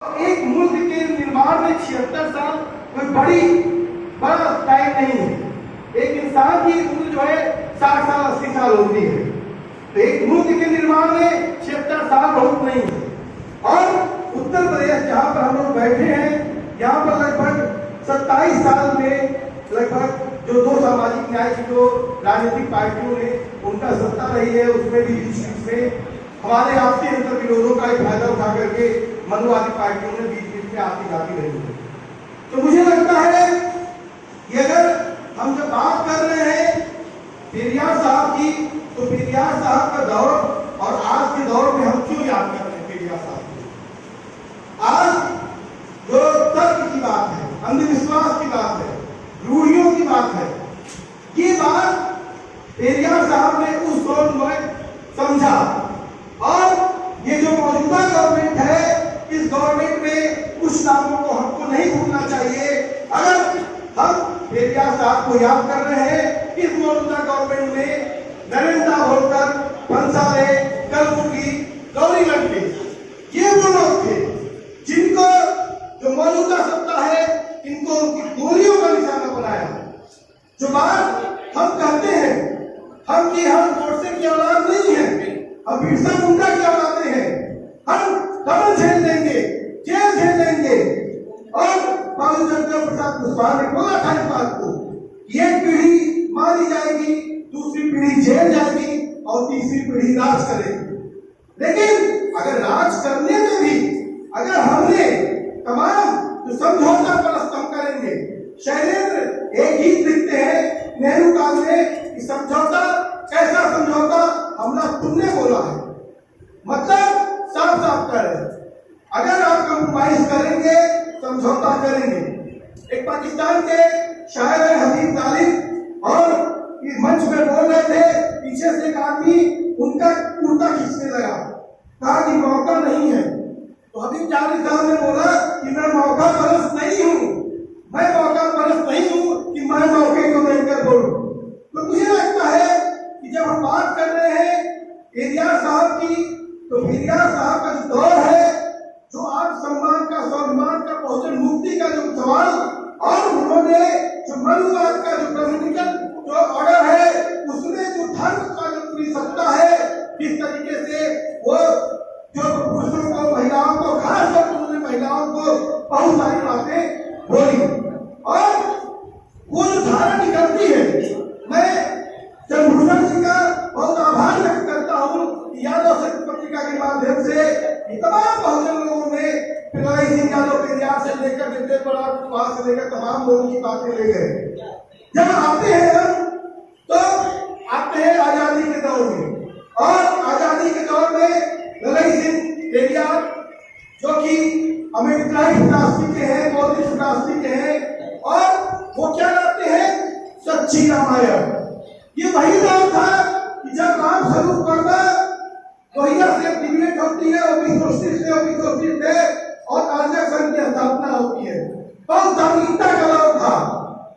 एक मुल्क के निर्माण में 76 साल कोई बड़ा टाइम नहीं है। एक इंसान की उम्र जो है 60 साल 80 साल होती है, तो एक मुल्क के निर्माण में 76 साल बहुत नहीं है। और उत्तर प्रदेश जहाँ पर हम लोग बैठे हैं, यहाँ पर लगभग 27 साल में लगभग जो दो सामाजिक न्याय की जो राजनीतिक पार्टियों ने उनका सत्ता रही है, उसमें भी बीच में हमारे आपसी अंतर विरोधों का एक फायदा उठा करके मनवादी पार्टियों ने बीच में आती जाती रही है। तो मुझे लगता है कि अगर हम जब बात कर रहे हैं पेरियार साहब की, तो पेरियार साहब का दौर और आज के दौर में हम क्यों याद कर रहे हैं पेरियार साहब को? आज जो तर्क की बात है, अंधविश्वास की बात है, रूढ़ियों की बात है, ये बात पेरियार साहब ने उस दौर में समझा। और ये जो मौजूदा गवर्नमेंट है, इस गवर्नमेंट में कुछ नामों को हमको नहीं भूलना चाहिए। अगर हम पेरियार साहब को याद कर रहे हैं, इस मौजूदा गवर्नमेंट में नरेंद्र होलकर, भंसाले, कलबुर्गी, गौरी लंकेश, ये वो लोग थे जिनको जो मौजूदा सत्ता है इनको उनकी गोलियों का निशाना बनाया। जो बात हम कहते हैं हम गोडसे की औलाद नहीं है, हम बिरसा मुंडा की औलादे हैं, हम कमल झेल लेंगे, जेल झेल लेंगे। और लालू प्रसाद कुशवाहा ने बोला था इस बात को, एक पीढ़ी मारी जाएगी, दूसरी पीढ़ी जेल जाएगी और तीसरी पीढ़ी राज करेगी। लेकिन अगर राज करने में भी अगर हमने तमाम जो समझौता परस्त हम करेंगे, शैलेंद्र एक गीत लिखते हैं नेहरू काल में कि समझौता कैसा समझौता, हमला तुमने बोला है। मतलब साफ साफ कर रहे, अगर आप कंप्रोमाइज करेंगे, समझौता करेंगे। एक पाकिस्तान के शायर है हबीब तालिब, और इस मंच में बोल रहे थे, पीछे से एक आदमी उनका कुर्ता खींचने लगा, कहा कि मौका नहीं है। तो हबीब तालिब साहब ने बोला कि मैं मौका परस्त नहीं हूँ, मैं मौका परस्त नहीं हूँ कि मैं मौके को लेकर बोलूं। तो मुझे लगता है कि जब हम बात कर रहे हैं पेरियार साहब की, तो पेरियार साहब का जो दौर है, जो आत्मसम्मान का, स्वाभिमान का, बहुजन मुक्ति का जो सवाल, और उन्होंने जो मनुवाद का जो कम्युनिकल जो ऑर्डर है, उसमें जो धर्म का जो पूरी सत्ता है, किस तरीके से वो जो पुरुषों को, महिलाओं को, खासतौर पर उन्होंने महिलाओं को बहुत सारी बातें बोली। और वो जो धारा निकलती है, मैं चंद्रभूषण जी का बहुत आभार व्यक्त करता हूँ कि यादव शक्ति पत्रिका के माध्यम से तमाम बहुजन लोगों ने पिनाई सिंह यादव पेरियार से लेकर वहां से लेकर तमाम लोगों की बातें ले गए। जब आते हैं हम, तो आते हैं आजादी के दौर में, और आजादी के दौर में ललई सिंह पेरियार जो कि अमेरिकाई फिलॉसफी के हैं, बौद्धिक फिलॉसफी के हैं, और वो क्या लाते हैं, सच्ची रामायण। ये वही दौर था कि जब राम स्वरूप करना वही से डिबेट होती है, से और आर्य संघ की स्थापना होती है, बहुत धार्मिकता का दौर था।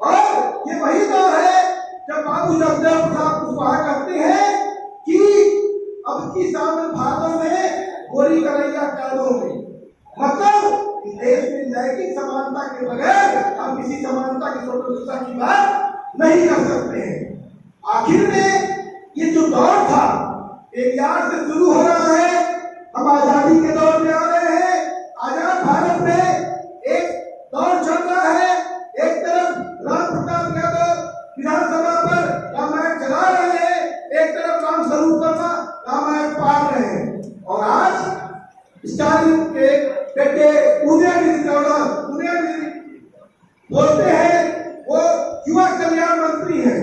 और ये वही दौर है जब बाबू जगदेव प्रसाद कुशवाहा कहते हैं कि अब की सावन भादों में गोरी कन्हैया कादों में। मतलब इस देश में लैंगिक समानता के बगैर हम किसी समानता की स्वतंत्रता की बात नहीं कर सकते हैं। आखिर में ये जो दौर था पेरियार से शुरू हो रहा है, हम आजादी के दौर में आ रहे हैं। आजाद भारत में एक दौर चल रहा है, एक तरफ राम प्रताप यादव विधानसभा पर रामायण चला रहे हैं, एक तरफ राम स्वरूप वर्मा रामायण पढ़ रहे हैं। और आज स्टालिन के बेटे उदयनिधि बोलते हैं, वो युवा कल्याण मंत्री हैं,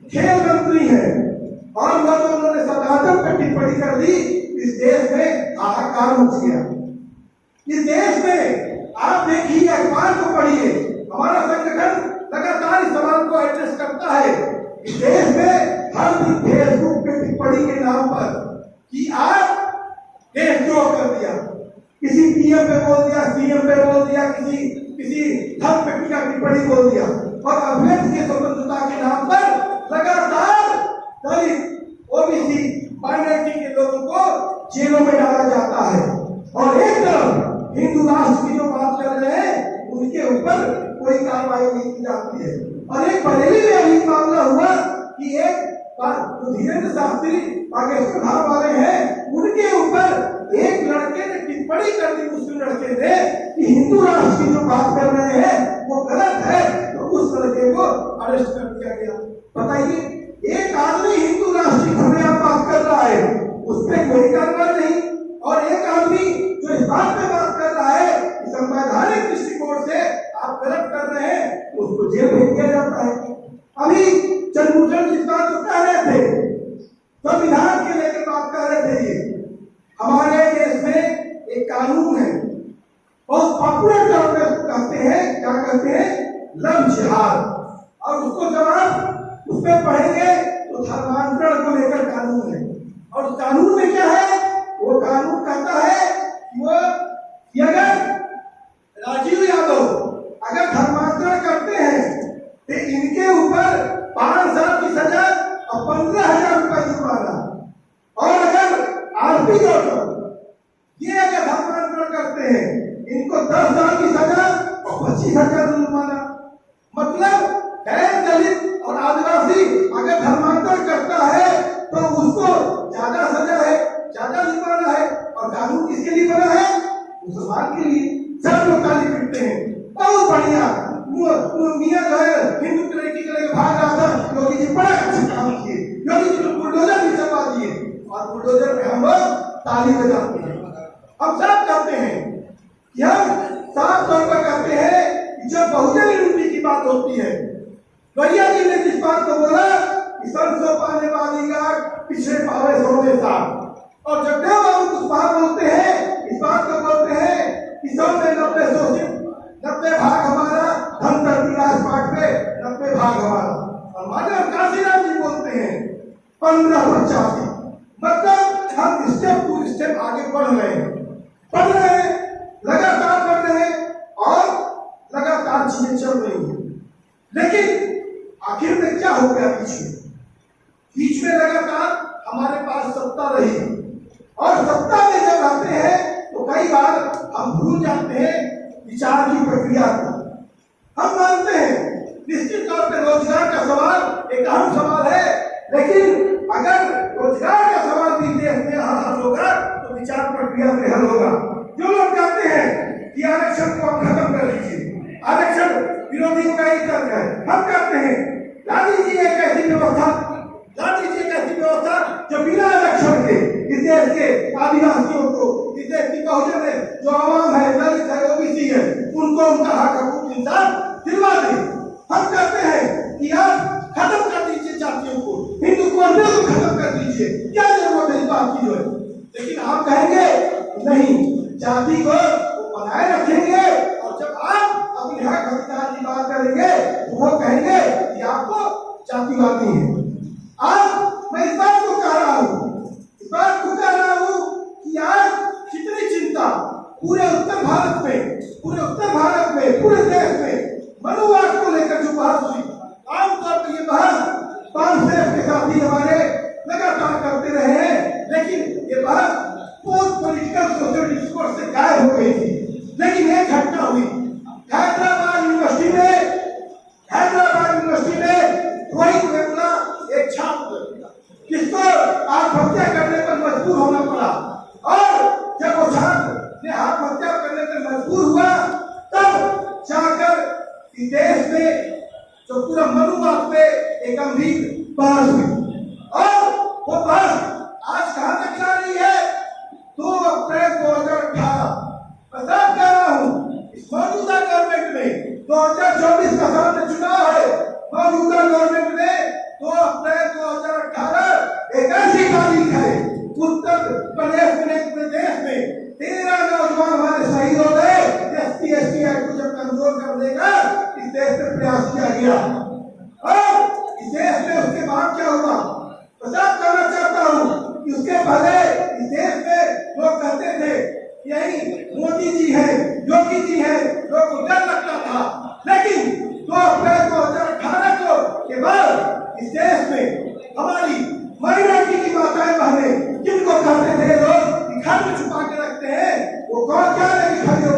खेल मंत्री हैं, और उन्होंने सदाचार पर टिप्पणी कर दी। इस देश में हाहाकार मच गया। इस देश में आप देखिए, अखबार को पढ़िए, हमारा संगठन लगातार इस सवाल को एड्रेस करता है। इस देश में हर दिन फेसबुक पे टिप्पणी के नाम पर कि आप देशद्रोह कर दिया, किसी पीएम पे बोल दिया, सीएम पे बोल दिया, किसी धर्म पे टिप्पणी बोल दिया, और अभिव्यक्ति की स्वतंत्रता के नाम पर लगातार दलित, ओबीसी, माइनॉरिटी के लोगों को जेलों में डाला जाता है। और एक तरफ हिंदू राष्ट्र की जो बात कर रहे हैं उनके ऊपर कोई कार्रवाई नहीं की जाती है। और एक बरेली में अभी मामला हुआ कि एक जो धीरेन्द्र शास्त्री बागेश्वर धाम वाले हैं उनके ऊपर एक लड़के ने टिप्पणी कर दी, मुस्लिम लड़के ने, कि हिंदू राष्ट्र की जो बात कर रहे हैं वो गलत है, तो उस लड़के को अरेस्ट कर दिया गया। बताइए, एक आदमी हिंदू राष्ट्र की खुलेआम बात कर रहा है, उस पर कोई कार्रवाई नहीं, और एक आदमी जो इस बात पे बात कर रहा है कि संवैधानिक दृष्टिकोण से आप गलत कर रहे हैं, उसको जेल भेज दिया जाता है। अभी चंद्रभूषण जिस बात को कह रहे थे, संविधान के लेकर बात कर रहे थे, ये हमारे देश में एक कानून है, बहुत पॉपुलर तौर पे उसको कहते हैं, क्या कहते हैं, लव जिहाद। और उसको जब आप उस पर पढ़ेंगे तो धर्मांतरण को लेकर कानून है, और उस कानून में क्या है, वो कानून कहता है कि अगर राजीव यादव अगर धर्मांतरण करते हैं तो इनके ऊपर 5 साल की सजा और 15,000 रुपए जुर्माना, और अगर आरपी गौतम ये अगर धर्मांतरण करते हैं इनको 10 साल की सजा और 25,000 जुर्माना। मतलब गैर दलित और आदिवासी अगर धर्मांतरण करता है तो उसको ज्यादा सजा है, ज्यादा जुर्माना है, और कानून किसके लिए बना है, मुसलमान के लिए। सब लोग ताली पीटते हैं, बहुत बढ़िया, मियां जो है हिंदू की लड़की के लेकर भाग रहा था, योगी जी बड़ा अच्छा काम किए, योगी जी को बुलडोजर भी चलवा दिए, और बुलडोजर में हम लोग ताली बजाते हैं। हम सब कहते हैं कि हम साफ तौर पर कहते हैं कि जब बहुजन यूनिटी की बात होती है, भैया जी ने जिस बात को बोला कि सरसों पाने वाली गाय पिछले पावे सोने साथ, और जगदेव बाबू कुछ बात बोलते हैं, इस बात को बोलते हैं कि 100 में 90 शोषित, 90 भाग हमारा, धन धरती राजपाट पे 90 भाग हमारा। और मानव काशीराम जी बोलते हैं 1585। मतलब हम स्टेप टू स्टेप आगे बढ़ रहे हैं, लगातार बढ़ रहे हैं, और लगातार चीजें चल रही हैं। लेकिन आखिर में क्या हो गया, बीच में लगातार हमारे पास सत्ता रही, और सत्ता में जब आते हैं तो कई बार हम भूल जाते हैं विचार की प्रक्रिया को। हम मानते हैं निश्चित तौर पर रोजगार का सवाल एक अहम सवाल है, लेकिन अगर रोजगार का सवाल भी देश में हल होगा तो विचार प्रक्रिया से हल होगा। जो लोग कहते हैं कि आरक्षण को आप खत्म कर लीजिए, आरक्षण विरोधियों का एक तर्क है, हम कहते हैं ला दीजिए एक ऐसी व्यवस्था जो बिना आरक्षण के इस देश के आदिवासियों को, इस देश की बहुजन है, जो आवाम है, दलित है, ओबीसी है, उनको उनका हक हकूक इंसान दिलवा दे। हम कहते हैं कि आप खत्म कर दीजिए जातियों को, हिंदू को खत्म कर दीजिए, क्या जरूरत है इस बात की जो है। लेकिन आप कहेंगे नहीं, जाति को बनाए रखेंगे, और जब आप अपने हक अधिकार की बात करेंगे तो वो कहेंगे कि आपको जातिवादी है। आज मैं इस बात को कह रहा हूँ कि आज कितनी चिंता पूरे उत्तर भारत में, पूरे देश में मनुवाद को लेकर जो बहस हुई, आमतौर पर ये बहस पांचेर के साथी हमारे लगातार करते रहे हैं, लेकिन ये बहस पोस्ट पॉलिटिकल सोशल डिस्कोर्स से गायब हो गई थी। लेकिन एक घटना हुई हैदराबाद यूनिवर्सिटी में रोहित वेमुला एक छात्र जिसको आत्महत्या करने पर मजबूर होना पड़ा, और जब वो छात्र ने आत्महत्या करने पर मजबूर हुआ तब जाकर इस देश में जो पूरा मनुवाद पे एक गंभीर बहस हुई, और वो बहस आज कहां तक जा रही है, 2 अप्रैल 2018। मैं साफ कह रहा हूं, इस मौजूदा गवर्नमेंट में 2024 का सामने चुनाव है, मौजूदा गवर्नमेंट ने 2 अप्रैल 2018 एक ऐसी तारीख है, उत्तर प्रदेश में 13 नौजवान हमारे शहीद हो गए। SC/ST एक्ट को जब कमजोर करने का इस देश में प्रयास किया गया, और इस देश में उसके बाद क्या हुआ, प्रचार करना चाहता हूँ कि उसके पहले इस देश में लोग कहते थे यही मोदी जी है, योगी जी है, लोगों को डर लगता था। लेकिन 2 अप्रैल 2018 को के बाद इस देश में हमारी माइनॉरिटी की माताएं बहनें, जिनको कहते थे लोग घर में छुपा के रखते हैं, वो कौन क्या लेके खड़े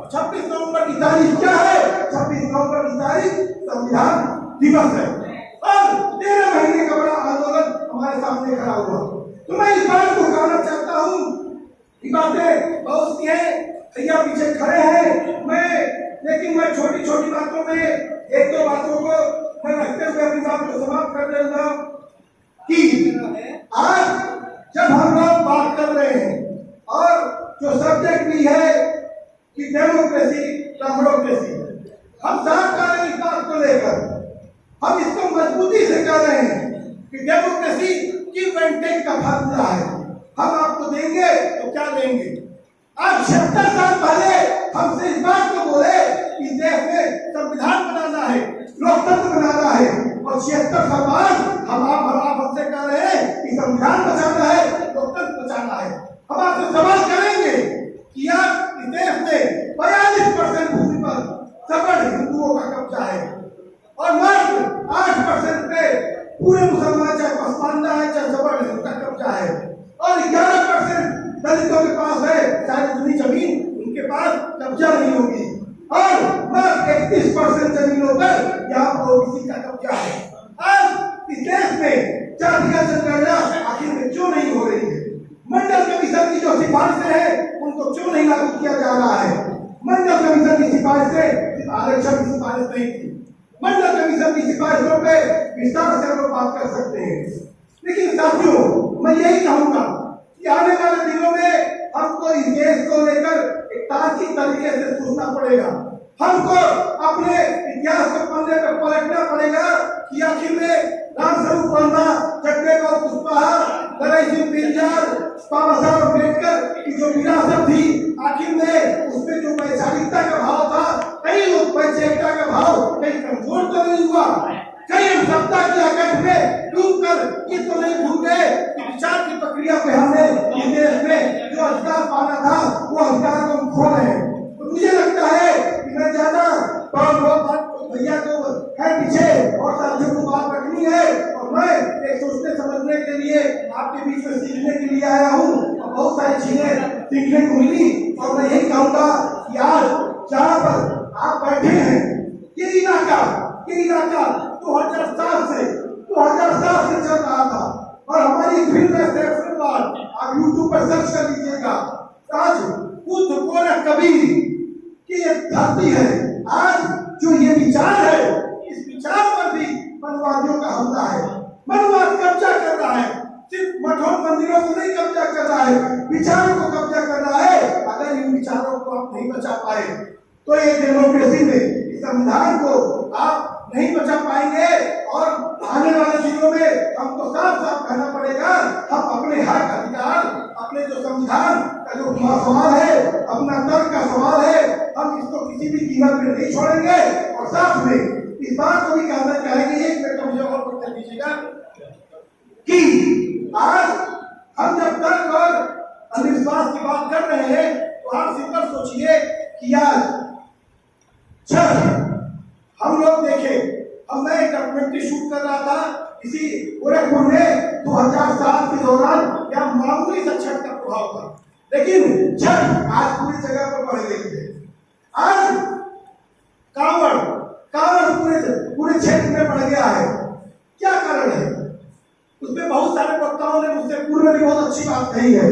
26 नवंबर की तारीख क्या है? 26 नवंबर की तारीख संविधान दिवस है और 13 महीने का बड़ा आंदोलन हमारे सामने खड़ा हुआ। तो मैं इस बात को कहना चाहता हूँ, ये बातें बहुत सी हैं, भैया पीछे खड़े हैं, लेकिन मैं छोटी छोटी बातों में एक दो बातों को मैं रखते हुए अपनी बात को समाप्त कर देगा कि आज जब हम लोग बात कर रहे हैं और जो सब्जेक्ट भी है कि डेमोक्रेसी डेमोक्रेसी, हम साथ कर रहे हैं इस बात को लेकर, हम इसको मजबूती से कर रहे हैं कि डेमोक्रेसी गिव एंड टेक का फार्मूला है। हम आपको देंगे तो क्या लेंगे। आज 76 साल पहले हमसे इस बात को बोले कि देश में संविधान बनाना है, लोकतंत्र बनाना है, और 76 साल बाद हम आप हमसे कह रहे हैं कि संविधान बचाना है, लोकतंत्र बचाना है। हम आपसे सवाल करेंगे कि आज इस देश में 42% भूमि पर सबड़ हिंदुओं का कब्जा है और मात्र 8% पे पूरे मुसलमान, चाहे पसमानदा है चाहे सबड़ है, उनका कब्जा है और 11% दलितों के पास है, चाहे उतनी जमीन उनके पास कब्जा नहीं होगी और मात्र 31% जमीनों पर यहाँ ओबीसी का कब्जा है। आज इस देश में जातिगत जनगणना आखिर में क्यों नहीं हो रही है? मंडल कमीशन की जो सिफारिशें हैं उनको क्यों नहीं लागू किया जा रहा है? मंडल कमीशन की सिफारिश से आरक्षण की सिफारिश नहीं थी। मंडल कमीशन की सिफारिशों पे विस्तार से हम लोग बात कर सकते हैं, लेकिन साथियों मैं यही कहूंगा कि आने वाले दिनों में हमको इस देश को लेकर एक तार्किक तरीके से सोचना पड़ेगा। हमको अपने इतिहास के पन्ने पर पलटना पड़ेगा कि आखिर में रामस्वरूप वर्मा, चंद्रशेखर कुशवाहा, दलाई सिंह बिरजर, बाबा साहब अम्बेडकर की जो विरासत थी, आखिर में उसमें जो वैचारिकता का भाव था, कहीं उस वैचारिकता का भाव कहीं कमजोर तो नहीं हुआ, कहीं हम सत्ता की आकट में डूब कर ये तो नहीं भूल गए कि विचार की प्रक्रिया पे हमने इस देश में जो अधिकार पाना था वो अधिकार को हम खो रहे हैं। तो मुझे लगता है कि मैं ज्यादा भैया को है पीछे और साथियों को बात रखनी है और मैं एक सोचने समझने के लिए आपके बीच में सीखने के लिए आया हूँ और बहुत सारी चीजें सीखने को मिली और मैं यही कहूँगा कि आज जहाँ पर आप बैठे हैं ये इलाका 2007 से चल रहा था और हमारी फिल्म में आप यूट्यूब पर सर्च कर लीजिएगा, आज बुद्ध गोरख कबीर की एक धरती है। आज जो ये विचार है इस विचार पर भी मनवादियों का हमला है। मनवाद कब्जा कर रहा है, सिर्फ मठों मंदिरों को नहीं कब्जा कर रहा है, विचारों को कब्जा कर रहा है। अगर इन विचारों को आप नहीं बचा पाए तो ये डेमोक्रेसी में संविधान को आप नहीं बचा पाएंगे और आने वाले दिनों में हमको साफ साफ कहना पड़ेगा हम अपने हक अधिकार, अपने जो संविधान का जो सवाल है, अपना तर्क का सवाल है, हम इसको किसी भी कीमत में नहीं छोड़ेंगे और साथ में इस बात को भी कहना चाहेंगे, एक मिनट मुझे और कर दीजिएगा कि आज हम जब तर्क और अंधविश्वास की बात कर रहे हैं तो आप सिंपल सोचिए कि आज हम लोग देखे, मैं एक डॉक्यूमेंट्री शूट कर रहा था इसी गोरखपुर में 2007 के दौरान, या मामूली सा छठ का प्रभाव था, लेकिन छठ आज पूरी जगह पर बढ़ गई है। आज कांवड़ पूरे क्षेत्र में बढ़ गया है। क्या कारण है? उसमें बहुत सारे वक्ताओं ने मुझसे पूर्व में भी बहुत अच्छी बात कही है,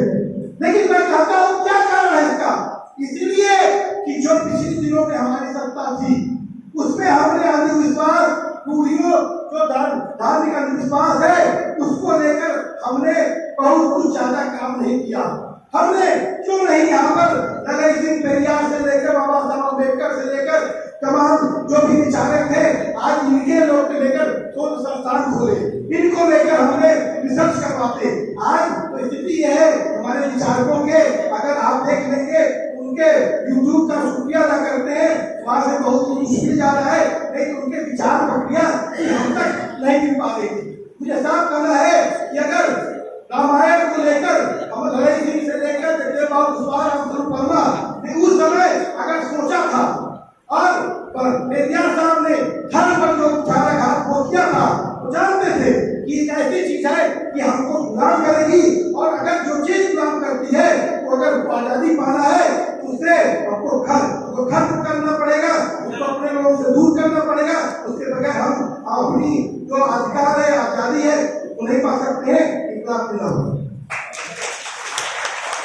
लेकिन मैं कहता हूँ क्या कारण है इसका? इसलिए कि जो पिछले दिनों में हमारी सत्ता थी उसमें हमने अंधविश्वास, रूढ़ियों, जो धार्मिक अंधविश्वास है उसको लेकर हमने बहुत कुछ ज्यादा काम नहीं किया। हमने क्यों नहीं यहाँ पर दलाई सिंह पेरियार से लेकर बाबा साहब अम्बेडकर से लेकर तमाम जो भी विचारक थे, आज इनके लोग लेकर शोध संस्थान खोले, इनको लेकर हमने रिसर्च करवाते। आज तो स्थिति यह है हमारे विचारकों के, अगर आप देख लेंगे उनके यूट्यूब का शुक्रिया अदा करते हैं, वहां से बहुत कुछ मिल जा रहा है, लेकिन उनके विचार प्रक्रिया हम तक नहीं मिल पा रही थी। मुझे साफ कहना है कि अगर रामायण को लेकर हम दलाई सिंह से लेकर रामस्वरूप वर्मा ने उस समय अगर सोचा था और पेरियार साहब ने धर्म पर जो घात को किया था, तो जानते थे कि एक ऐसी चीज है कि हमको गुलाम करेगी और अगर जो चीज गुलाम करती है तो अगर आजादी पाना है तो उससे हमको घर उसको खत्म करना पड़ेगा, उसको अपने लोगों से दूर करना पड़ेगा, उसके